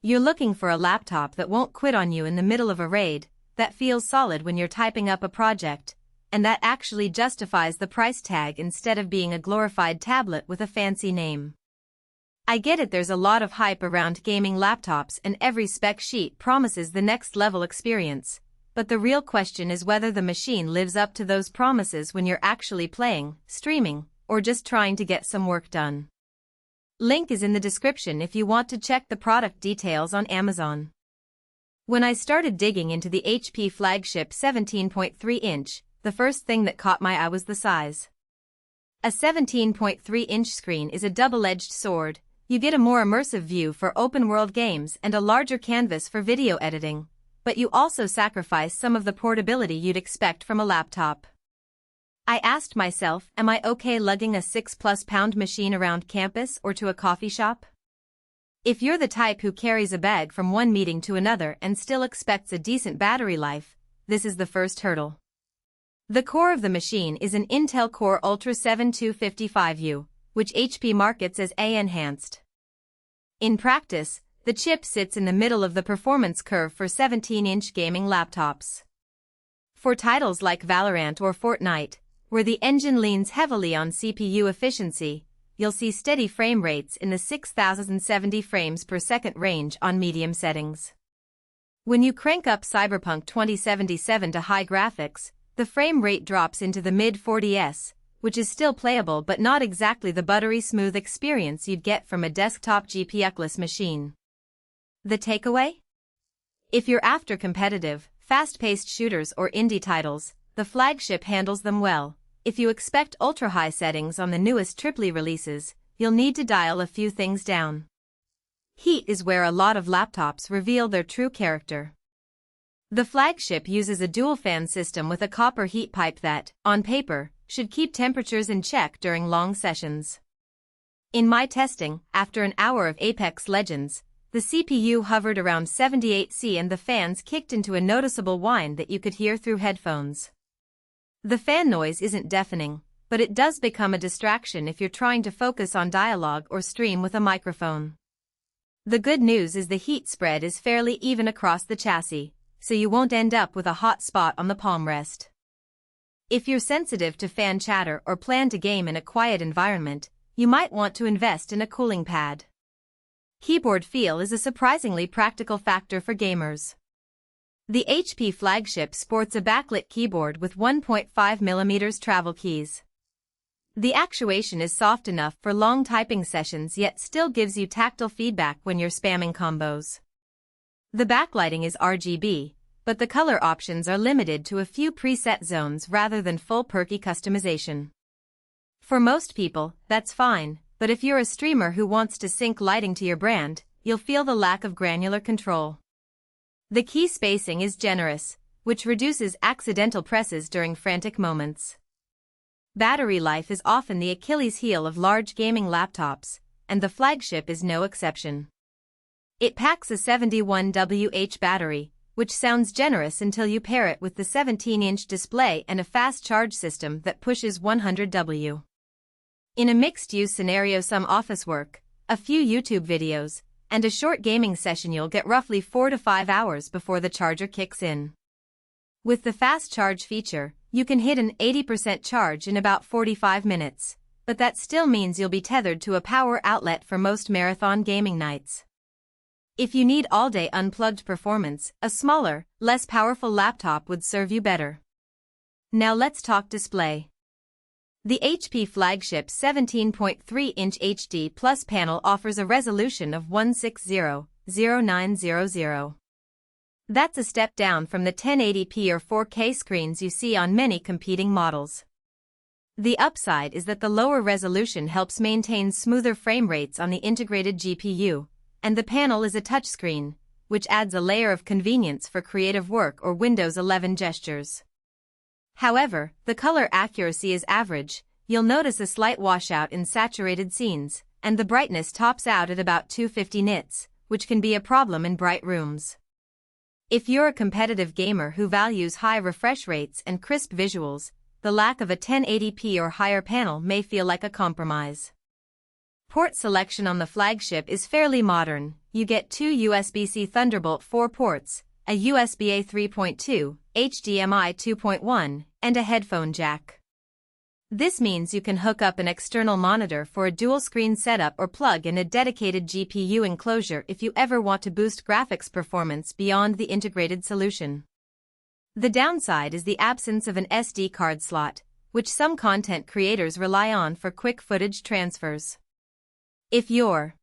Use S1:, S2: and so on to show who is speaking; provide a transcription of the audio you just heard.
S1: You're looking for a laptop that won't quit on you in the middle of a raid, that feels solid when you're typing up a project, and that actually justifies the price tag instead of being a glorified tablet with a fancy name. I get it, there's a lot of hype around gaming laptops and every spec sheet promises the next level experience, but the real question is whether the machine lives up to those promises when you're actually playing, streaming, or just trying to get some work done. Link is in the description if you want to check the product details on Amazon. When I started digging into the HP Flagship 17.3-inch, the first thing that caught my eye was the size. A 17.3-inch screen is a double-edged sword. You get a more immersive view for open-world games and a larger canvas for video editing, but you also sacrifice some of the portability you'd expect from a laptop. I asked myself, am I okay lugging a 6+ pound machine around campus or to a coffee shop? If you're the type who carries a bag from one meeting to another and still expects a decent battery life, this is the first hurdle. The core of the machine is an Intel Core Ultra 7255U, which HP markets as AIenhanced. In practice, the chip sits in the middle of the performance curve for 17-inch gaming laptops. For titles like Valorant or Fortnite, where the engine leans heavily on CPU efficiency, you'll see steady frame rates in the 6070 frames per second range on medium settings. When you crank up Cyberpunk 2077 to high graphics, the frame rate drops into the mid-40s, which is still playable but not exactly the buttery smooth experience you'd get from a desktop GPU-less machine. The takeaway? If you're after competitive, fast-paced shooters or indie titles, the Flagship handles them well. If you expect ultra-high settings on the newest AAA releases, you'll need to dial a few things down. Heat is where a lot of laptops reveal their true character. The Flagship uses a dual-fan system with a copper heat pipe that, on paper, should keep temperatures in check during long sessions. In my testing, after an hour of Apex Legends, the CPU hovered around 78°C and the fans kicked into a noticeable whine that you could hear through headphones. The fan noise isn't deafening, but it does become a distraction if you're trying to focus on dialogue or stream with a microphone. The good news is the heat spread is fairly even across the chassis, so you won't end up with a hot spot on the palm rest. If you're sensitive to fan chatter or plan to game in a quiet environment, you might want to invest in a cooling pad. Keyboard feel is a surprisingly practical factor for gamers. The HP Flagship sports a backlit keyboard with 1.5mm travel keys. The actuation is soft enough for long typing sessions yet still gives you tactile feedback when you're spamming combos. The backlighting is RGB, but the color options are limited to a few preset zones rather than full perky customization. For most people, that's fine, but if you're a streamer who wants to sync lighting to your brand, you'll feel the lack of granular control. The key spacing is generous, which reduces accidental presses during frantic moments. Battery life is often the Achilles heel of large gaming laptops, and the Flagship is no exception. It packs a 71Wh battery, which sounds generous until you pair it with the 17-inch display and a fast charge system that pushes 100W. In a mixed-use scenario, some office work, a few YouTube videos, and a short gaming session, you'll get roughly 4 to 5 hours before the charger kicks in. With the fast charge feature, you can hit an 80% charge in about 45 minutes, but that still means you'll be tethered to a power outlet for most marathon gaming nights. If you need all-day unplugged performance, a smaller, less powerful laptop would serve you better. Now let's talk display. The HP Flagship 17.3-inch HD Plus panel offers a resolution of 160x0900. That's a step down from the 1080p or 4K screens you see on many competing models. The upside is that the lower resolution helps maintain smoother frame rates on the integrated GPU, and the panel is a touchscreen, which adds a layer of convenience for creative work or Windows 11 gestures. However, the color accuracy is average. You'll notice a slight washout in saturated scenes, and the brightness tops out at about 250 nits, which can be a problem in bright rooms. If you're a competitive gamer who values high refresh rates and crisp visuals, the lack of a 1080p or higher panel may feel like a compromise. Port selection on the Flagship is fairly modern. You get two USB-C Thunderbolt 4 ports, a USB-A 3.2, HDMI 2.1, and a headphone jack. This means you can hook up an external monitor for a dual-screen setup or plug in a dedicated GPU enclosure if you ever want to boost graphics performance beyond the integrated solution. The downside is the absence of an SD card slot, which some content creators rely on for quick footage transfers. If you're